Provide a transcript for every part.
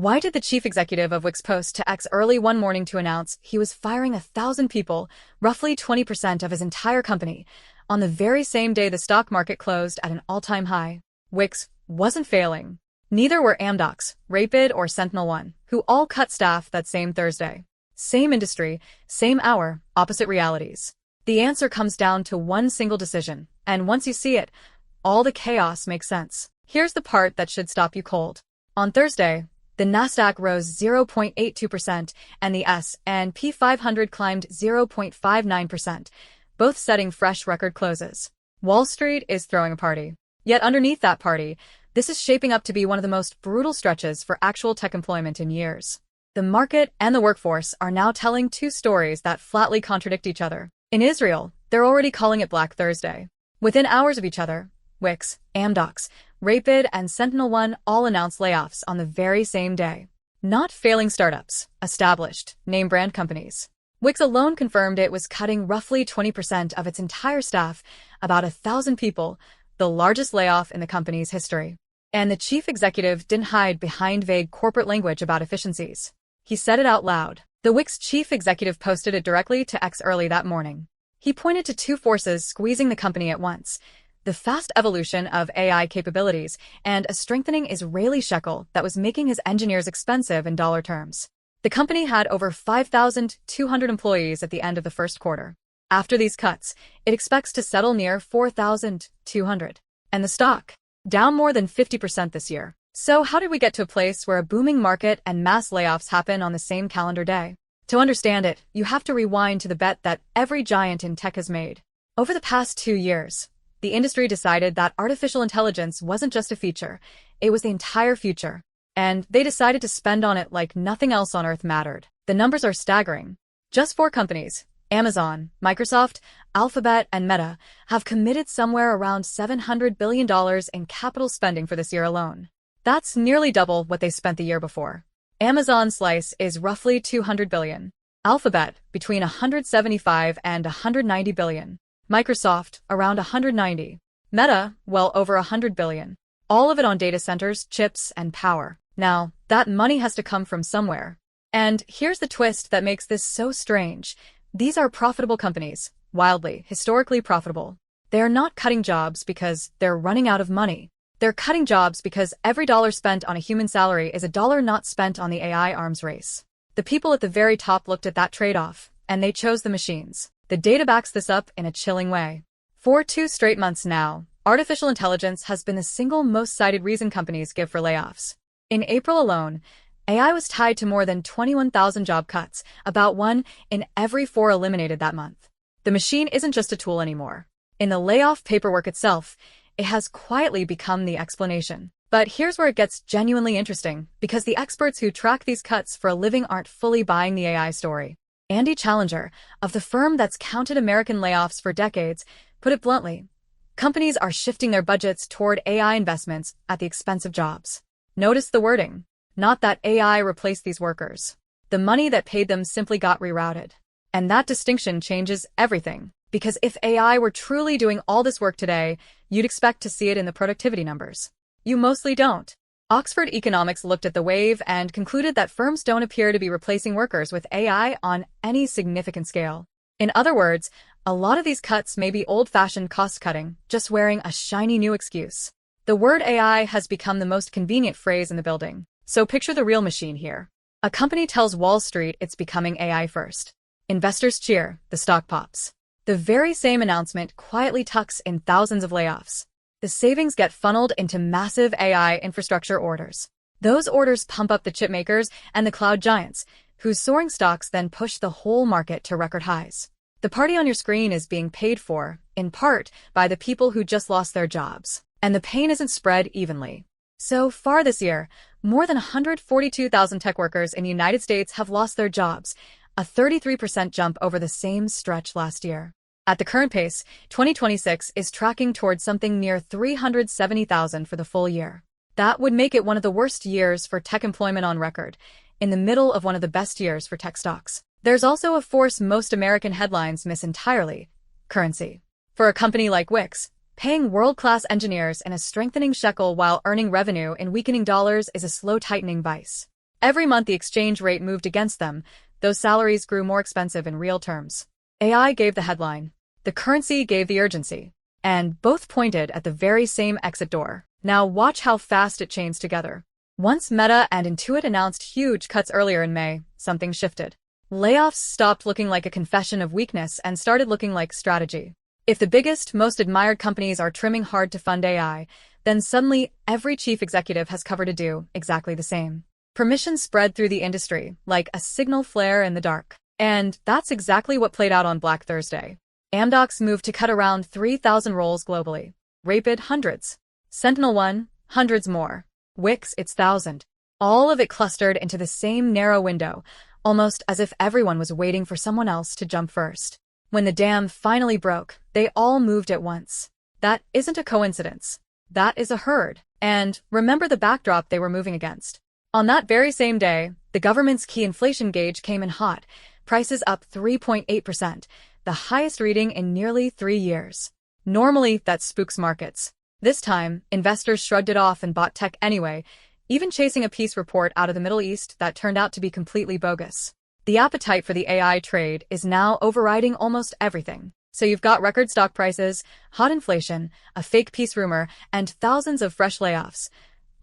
Why did the chief executive of Wix post to X early one morning to announce he was firing 1,000 people, roughly 20% of his entire company, on the very same day the stock market closed at an all-time high? Wix wasn't failing. Neither were Amdocs, Rapid, or SentinelOne, who all cut staff that same Thursday. Same industry, same hour, opposite realities. The answer comes down to one single decision, and once you see it, all the chaos makes sense. Here's the part that should stop you cold. On Thursday, the Nasdaq rose 0.82% and the S&P 500 climbed 0.59%, both setting fresh record closes. Wall Street is throwing a party. Yet underneath that party, this is shaping up to be one of the most brutal stretches for actual tech employment in years. The market and the workforce are now telling two stories that flatly contradict each other. In Israel, they're already calling it Black Thursday. Within hours of each other, Wix, Amdocs, Rapid, and SentinelOne all announced layoffs on the very same day. Not failing startups, established, name-brand companies. Wix alone confirmed it was cutting roughly 20% of its entire staff, about 1,000 people, the largest layoff in the company's history. And the chief executive didn't hide behind vague corporate language about efficiencies. He said it out loud. The Wix chief executive posted it directly to X early that morning. He pointed to two forces squeezing the company at once: the fast evolution of AI capabilities and a strengthening Israeli shekel that was making his engineers expensive in dollar terms. The company had over 5,200 employees at the end of the first quarter. After these cuts, it expects to settle near 4,200. And the stock, down more than 50% this year. So how did we get to a place where a booming market and mass layoffs happen on the same calendar day? To understand it, you have to rewind to the bet that every giant in tech has made. Over the past 2 years, the industry decided that artificial intelligence wasn't just a feature, it was the entire future. And they decided to spend on it like nothing else on earth mattered. The numbers are staggering. Just 4 companies, Amazon, Microsoft, Alphabet, and Meta, have committed somewhere around $700 billion in capital spending for this year alone. That's nearly double what they spent the year before. Amazon's slice is roughly $200 billion. Alphabet, between $175 and $190 billion. Microsoft, around $190. Meta, well over $100 billion. All of it on data centers, chips, and power. Now, that money has to come from somewhere. And here's the twist that makes this so strange. These are profitable companies, wildly, historically profitable. They're not cutting jobs because they're running out of money. They're cutting jobs because every dollar spent on a human salary is a dollar not spent on the AI arms race. The people at the very top looked at that trade-off, and they chose the machines. The data backs this up in a chilling way. For 2 straight months now, artificial intelligence has been the single most cited reason companies give for layoffs. In April alone, AI was tied to more than 21,000 job cuts, about 1 in every 4 eliminated that month. The machine isn't just a tool anymore. In the layoff paperwork itself, it has quietly become the explanation. But here's where it gets genuinely interesting, because the experts who track these cuts for a living aren't fully buying the AI story. Andy Challenger, of the firm that's counted American layoffs for decades, put it bluntly: companies are shifting their budgets toward AI investments at the expense of jobs. Notice the wording. Not that AI replaced these workers. The money that paid them simply got rerouted. And that distinction changes everything. Because if AI were truly doing all this work today, you'd expect to see it in the productivity numbers. You mostly don't. Oxford Economics looked at the wave and concluded that firms don't appear to be replacing workers with AI on any significant scale. In other words, a lot of these cuts may be old-fashioned cost-cutting, just wearing a shiny new excuse. The word AI has become the most convenient phrase in the building. So picture the real machine here. A company tells Wall Street it's becoming AI first. Investors cheer, the stock pops. The very same announcement quietly tucks in thousands of layoffs. The savings get funneled into massive AI infrastructure orders. Those orders pump up the chip makers and the cloud giants, whose soaring stocks then push the whole market to record highs. The party on your screen is being paid for, in part, by the people who just lost their jobs. And the pain isn't spread evenly. So far this year, more than 142,000 tech workers in the United States have lost their jobs, a 33% jump over the same stretch last year. At the current pace, 2026 is tracking towards something near 370,000 for the full year. That would make it one of the worst years for tech employment on record, in the middle of one of the best years for tech stocks. There's also a force most American headlines miss entirely: currency. For a company like Wix, paying world-class engineers in a strengthening shekel while earning revenue in weakening dollars is a slow tightening vice. Every month the exchange rate moved against them, those salaries grew more expensive in real terms. AI gave the headline. The currency gave the urgency. And both pointed at the very same exit door. Now watch how fast it chains together. Once Meta and Intuit announced huge cuts earlier in May, something shifted. Layoffs stopped looking like a confession of weakness and started looking like strategy. If the biggest, most admired companies are trimming hard to fund AI, then suddenly every chief executive has cover to do exactly the same. Permission spread through the industry, like a signal flare in the dark. And that's exactly what played out on Black Thursday. Amdocs moved to cut around 3,000 roles globally. Rapid, hundreds. SentinelOne, hundreds more. Wix, its 1,000. All of it clustered into the same narrow window, almost as if everyone was waiting for someone else to jump first. When the dam finally broke, they all moved at once. That isn't a coincidence. That is a herd. And remember the backdrop they were moving against. On that very same day, the government's key inflation gauge came in hot, prices up 3.8%, the highest reading in nearly 3 years. Normally, that spooks markets. This time, investors shrugged it off and bought tech anyway, even chasing a peace report out of the Middle East that turned out to be completely bogus. The appetite for the AI trade is now overriding almost everything. So you've got record stock prices, hot inflation, a fake peace rumor, and thousands of fresh layoffs,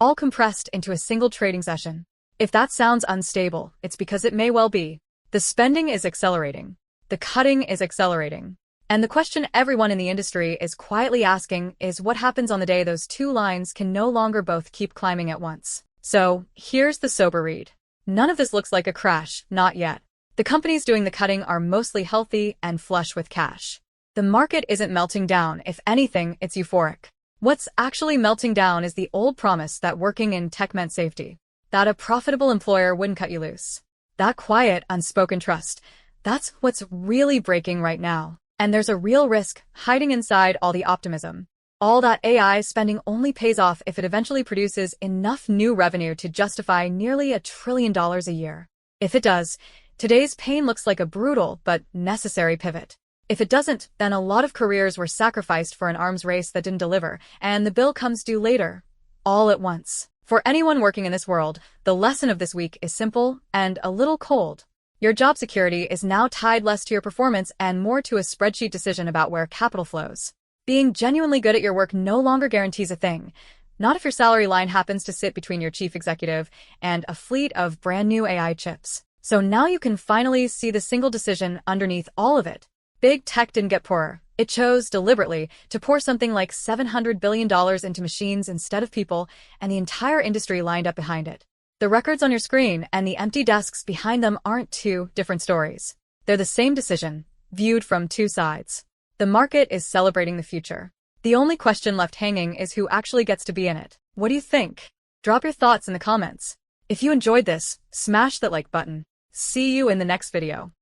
all compressed into a single trading session. If that sounds unstable, it's because it may well be. The spending is accelerating. The cutting is accelerating. And the question everyone in the industry is quietly asking is what happens on the day those two lines can no longer both keep climbing at once. So, here's the sober read. None of this looks like a crash, not yet. The companies doing the cutting are mostly healthy and flush with cash. The market isn't melting down, if anything, it's euphoric. What's actually melting down is the old promise that working in tech meant safety. That a profitable employer wouldn't cut you loose. That quiet, unspoken trust. That's what's really breaking right now. And there's a real risk hiding inside all the optimism. All that AI spending only pays off if it eventually produces enough new revenue to justify nearly $1 trillion a year. If it does, today's pain looks like a brutal but necessary pivot. If it doesn't, then a lot of careers were sacrificed for an arms race that didn't deliver, and the bill comes due later, all at once. For anyone working in this world, the lesson of this week is simple and a little cold. Your job security is now tied less to your performance and more to a spreadsheet decision about where capital flows. Being genuinely good at your work no longer guarantees a thing. Not if your salary line happens to sit between your chief executive and a fleet of brand new AI chips. So now you can finally see the single decision underneath all of it. Big tech didn't get poorer. It chose deliberately to pour something like $700 billion into machines instead of people, and the entire industry lined up behind it. The records on your screen and the empty desks behind them aren't two different stories. They're the same decision, viewed from two sides. The market is celebrating the future. The only question left hanging is who actually gets to be in it. What do you think? Drop your thoughts in the comments. If you enjoyed this, smash that like button. See you in the next video.